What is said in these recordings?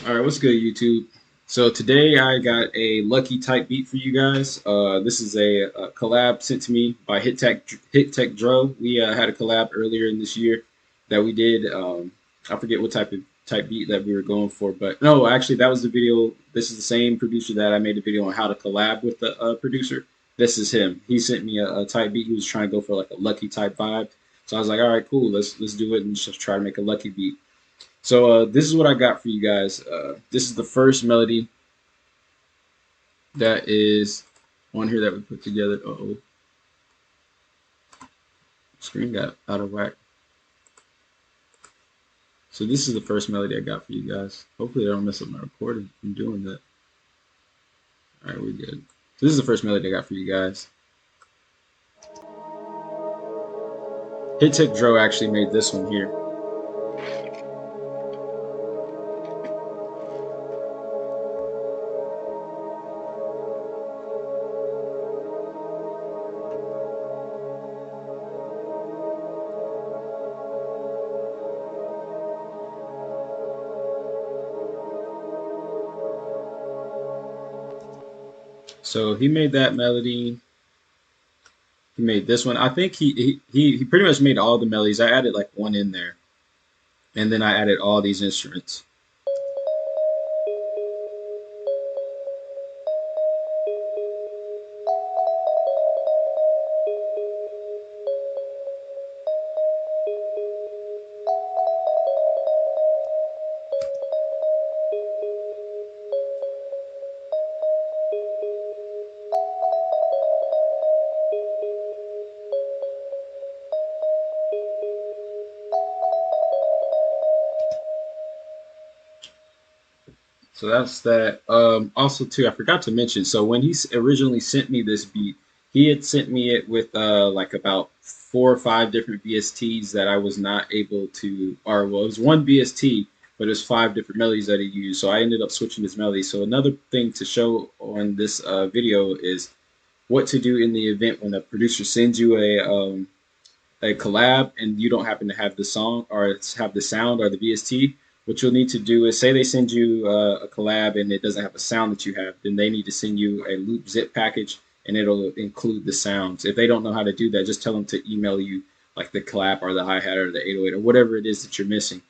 All right, what's good, YouTube? So today I got a lucky type beat for you guys. This is a collab sent to me by HittecDro. We had a collab earlier in this year that we did. I forget what type beat that we were going for, but no, actually that was the video. This is the same producer that I made a video on how to collab with the producer. This is him. He sent me a type beat. He was trying to go for like a lucky type vibe. So I was like, all right, cool. Let's do it and just try to make a lucky beat. So this is what I got for you guys. This is the first melody that is on here that we put together. Oh, screen got out of whack. So this is the first melody I got for you guys. Hopefully I don't mess up my recording from doing that. All right, we're good. So this is the first melody I got for you guys. HittecDro actually made this one here. So he made that melody. He made this one. I think he pretty much made all the melodies. I added like one in there, and then I added all these instruments. So that's that. Also, too, I forgot to mention. So when he originally sent me this beat, he had sent me it with like about 4 or 5 different VSTs that I was not able to, or well, it was one VST, but it was 5 different melodies that he used. So I ended up switching his melody. So another thing to show on this video is what to do in the event when a producer sends you a collab and you don't happen to have the song or have the sound or the VST, what you'll need to do is say they send you a collab and it doesn't have a sound that you have, then they need to send you a loop zip package and it'll include the sounds. If they don't know how to do that, just tell them to email you like the clap or the hi hat or the 808 or whatever it is that you're missing.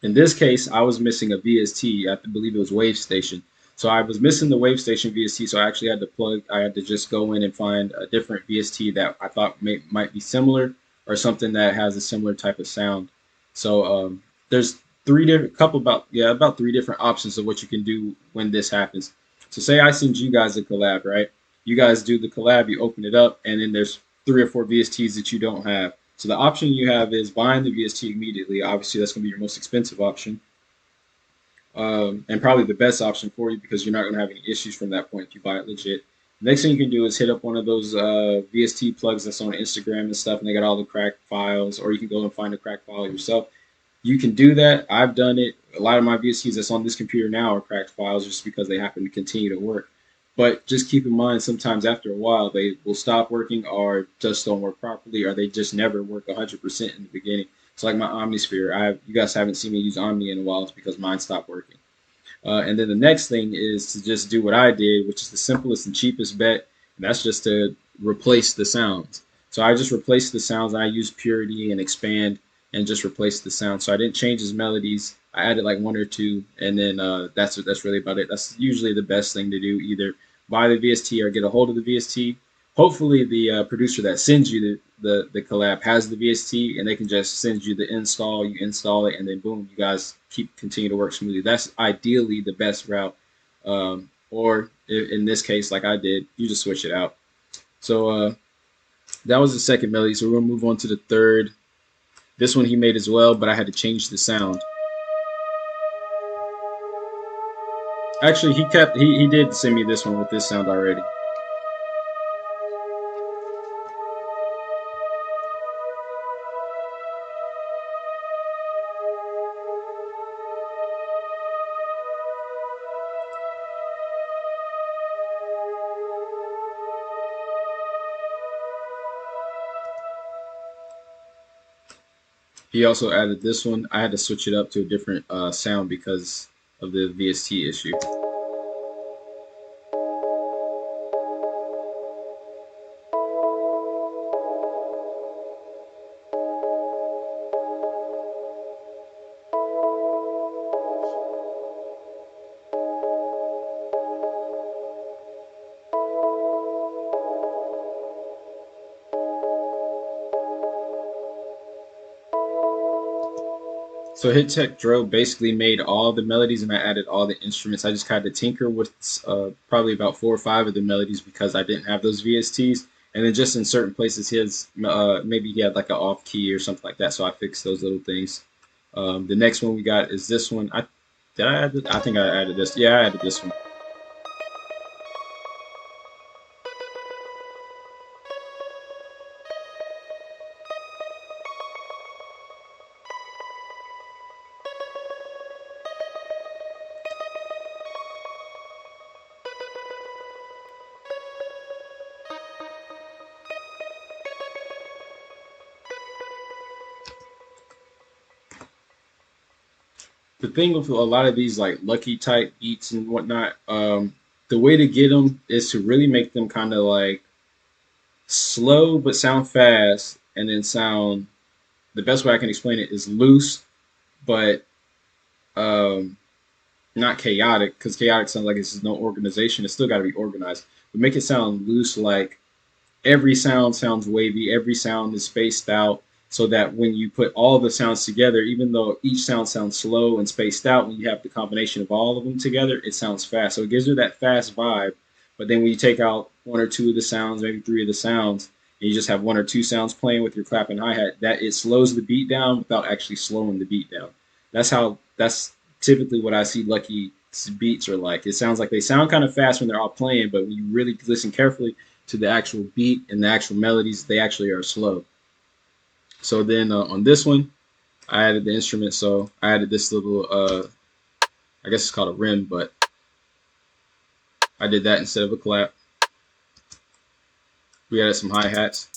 In this case, I was missing a VST. I believe it was Wave Station. So I was missing the Wave Station VST. So I actually had to I had to just go in and find a different VST that I thought might be similar or something that has a similar type of sound. So there's about 3 different options of what you can do when this happens. So say I send you guys a collab, right? You guys do the collab, you open it up, and then there's 3 or 4 VSTs that you don't have. So the option you have is buying the VST immediately. Obviously, that's going to be your most expensive option, and probably the best option for you because you're not going to have any issues from that point if you buy it legit. Next thing you can do is hit up one of those VST plugs that's on Instagram and stuff, and they got all the cracked files, or you can go and find a cracked file yourself. You can do that. I've done it. A lot of my VSTs that's on this computer now are cracked files just because they happen to continue to work. But just keep in mind, sometimes after a while, they will stop working or just don't work properly, or they just never work 100% in the beginning. It's like my Omnisphere. You guys haven't seen me use Omni in a while. It's because mine stopped working. And then the next thing is to just do what I did, which is the simplest and cheapest bet, and that's just to replace the sounds. So I just replaced the sounds. I used Purity and Expand and just replaced the sound. So I didn't change his melodies. I added like one or two, and then that's really about it. That's usually the best thing to do. Either buy the VST or get a hold of the VST. Hopefully, the producer that sends you the collab has the VST, and they can just send you the install. You install it, and then boom, you guys continue to work smoothly. That's ideally the best route. Or in this case, like I did, you just switch it out. So that was the second melody. So we're gonna move on to the third. This one he made as well, but I had to change the sound. Actually, he did send me this one with this sound already. He also added this one. I had to switch it up to a different sound because of the VST issue. So HittecDro basically made all the melodies, and I added all the instruments. I just kind of tinker with probably about 4 or 5 of the melodies because I didn't have those VSTs. And then just in certain places, his maybe he had like an off key or something like that. So I fixed those little things. The next one we got is this one. Did I add it? I think I added this. Yeah, I added this one. The thing with a lot of these like Lucki type beats and whatnot, the way to get them is to really make them kind of like slow but sound fast, and then sound. The best way I can explain it is loose, but um, not chaotic, because chaotic sounds like it's no organization. It's still got to be organized, but make it sound loose, like every sound sounds wavy, every sound is spaced out, so that when you put all the sounds together, even though each sound sounds slow and spaced out, when you have the combination of all of them together, it sounds fast. So it gives you that fast vibe. But then when you take out 1 or 2 of the sounds, maybe 3 of the sounds, and you just have 1 or 2 sounds playing with your clap and hi-hat, that it slows the beat down without actually slowing the beat down. That's typically what I see Lucki beats are like. It sounds like they sound kind of fast when they're all playing, but when you really listen carefully to the actual beat and the actual melodies, they actually are slow. So then on this one, I added the instrument. So I added this little, I guess it's called a rim, but I did that instead of a clap. We added some hi-hats.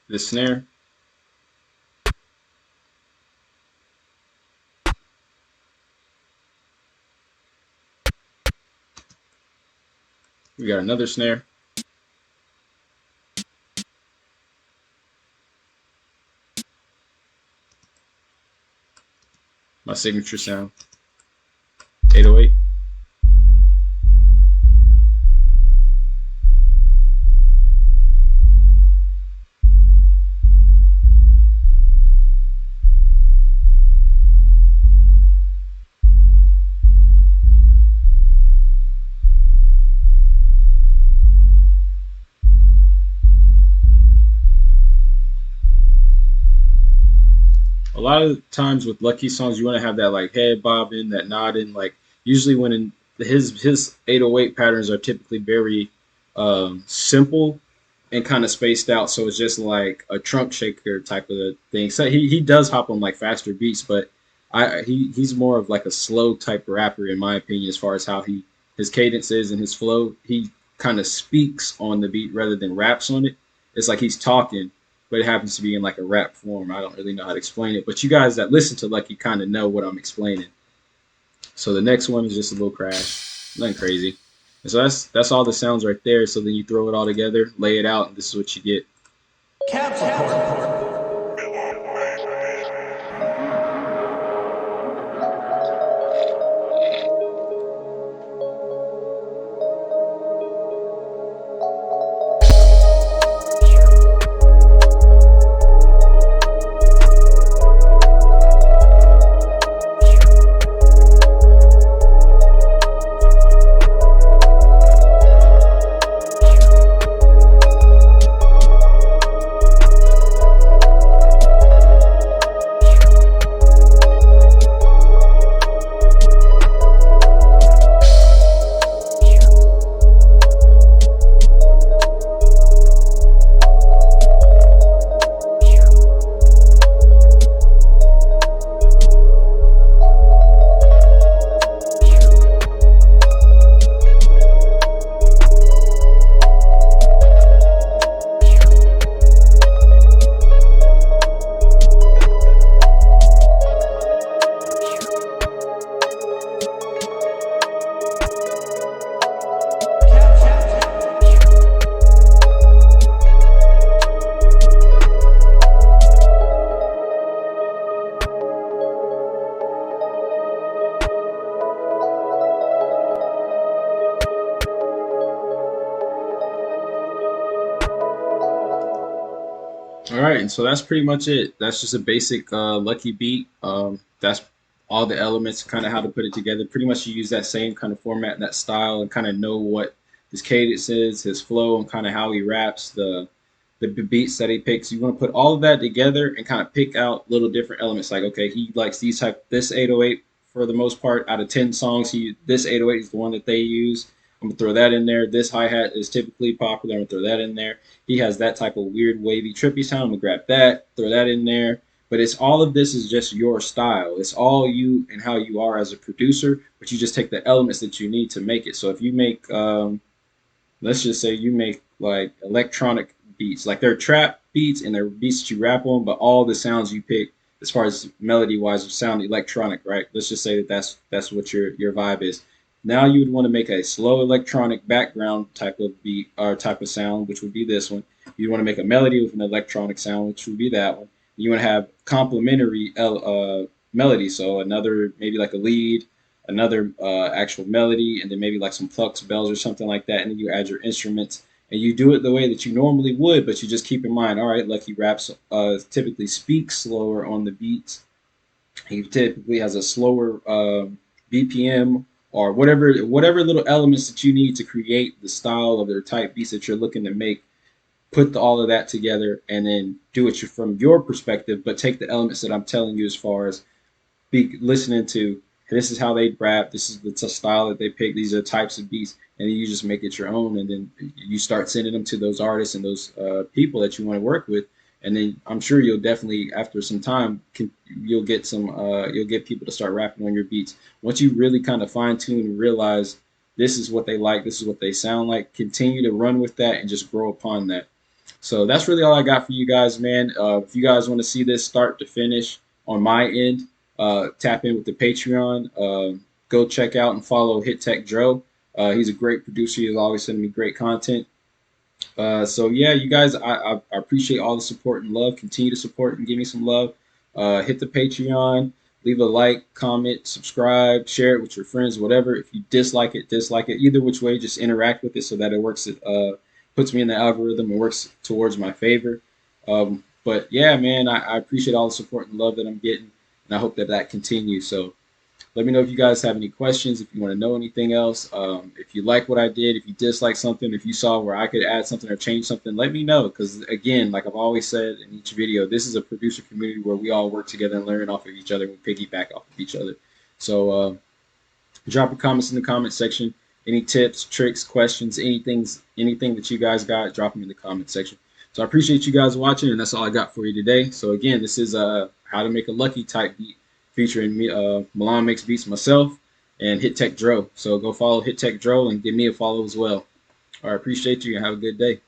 This snare. We got another snare. My signature sound. 808. A lot of times with Lucki songs, you want to have that like head bobbing, that nodding. Like usually when his 808 patterns are typically very simple and kind of spaced out, so it's just like a trunk shaker type of thing. So he does hop on like faster beats, but he's more of like a slow type rapper in my opinion, as far as how his cadence is and his flow. He kind of speaks on the beat rather than raps on it. It's like he's talking, but it happens to be in like a rap form. I don't really know how to explain it, but you guys that listen to Lucki kind of know what I'm explaining. So the next one is just a little crash, nothing crazy. And so that's all the sounds right there. So then you throw it all together, lay it out, and this is what you get. Capsule. All right, and so that's pretty much it. That's just a basic Lucky beat. That's all the elements, kind of how to put it together. Pretty much you use that same kind of format and that style, and kind of know what his cadence is, his flow, and kind of how he raps, the beats that he picks. You want to put all of that together and kind of pick out little different elements. Like, okay, he likes these type this 808 for the most part. Out of 10 songs, he this 808 is the one that they use. I'm gonna throw that in there. This hi hat is typically popular. I'm gonna throw that in there. He has that type of weird, wavy, trippy sound. I'm gonna grab that, throw that in there. But it's all of this is just your style. It's all you and how you are as a producer. But you just take the elements that you need to make it. So if you make let's just say you make like electronic beats, like they're trap beats and they're beats that you rap on, but all the sounds you pick as far as melody wise sound electronic, right? Let's just say that that's what your vibe is. Now you would want to make a slow electronic background type of beat or type of sound, which would be this one. You want to make a melody with an electronic sound, which would be that one. You want to have complementary melody, so another maybe like a lead, another actual melody, and then maybe like some plucks, bells, or something like that. And then you add your instruments, and you do it the way that you normally would, but you just keep in mind, all right, Lucky raps typically speaks slower on the beats. He typically has a slower BPM or whatever little elements that you need to create the style of their type beats that you're looking to make. Put all of that together and then do it from your perspective, but take the elements that I'm telling you as far as be listening to. This is how they rap. This is the style that they pick. These are the types of beats, and then you just make it your own. And then you start sending them to those artists and those people that you want to work with. And then I'm sure you'll definitely, after some time, you'll get people to start rapping on your beats. Once you really kind of fine tune and realize this is what they like, this is what they sound like, continue to run with that and just grow upon that. So that's really all I got for you guys, man. If you guys want to see this start to finish on my end, tap in with the Patreon. Go check out and follow HittecDro. He's a great producer. He's always sending me great content. So yeah, you guys, I appreciate all the support and love. Continue to support and give me some love. Hit the Patreon, leave a like, comment, subscribe, share it with your friends, whatever. If you dislike it, dislike it. Either which way, just interact with it so that it works. Puts me in the algorithm and works towards my favor. But yeah, man, I appreciate all the support and love that I'm getting, and I hope that that continues. So let me know if you guys have any questions, if you want to know anything else. If you like what I did, if you dislike something, if you saw where I could add something or change something, let me know. Because again, like I've always said in each video, this is a producer community where we all work together and learn off of each other. We piggyback off of each other. So drop your comments in the comment section. Any tips, tricks, questions, anything that you guys got, drop them in the comment section. So I appreciate you guys watching, and that's all I got for you today. So again, this is how to make a Lucky type beat featuring me, Milan Makes Beats myself, and HittecDro. So go follow HittecDro and give me a follow as well. I appreciate you and have a good day.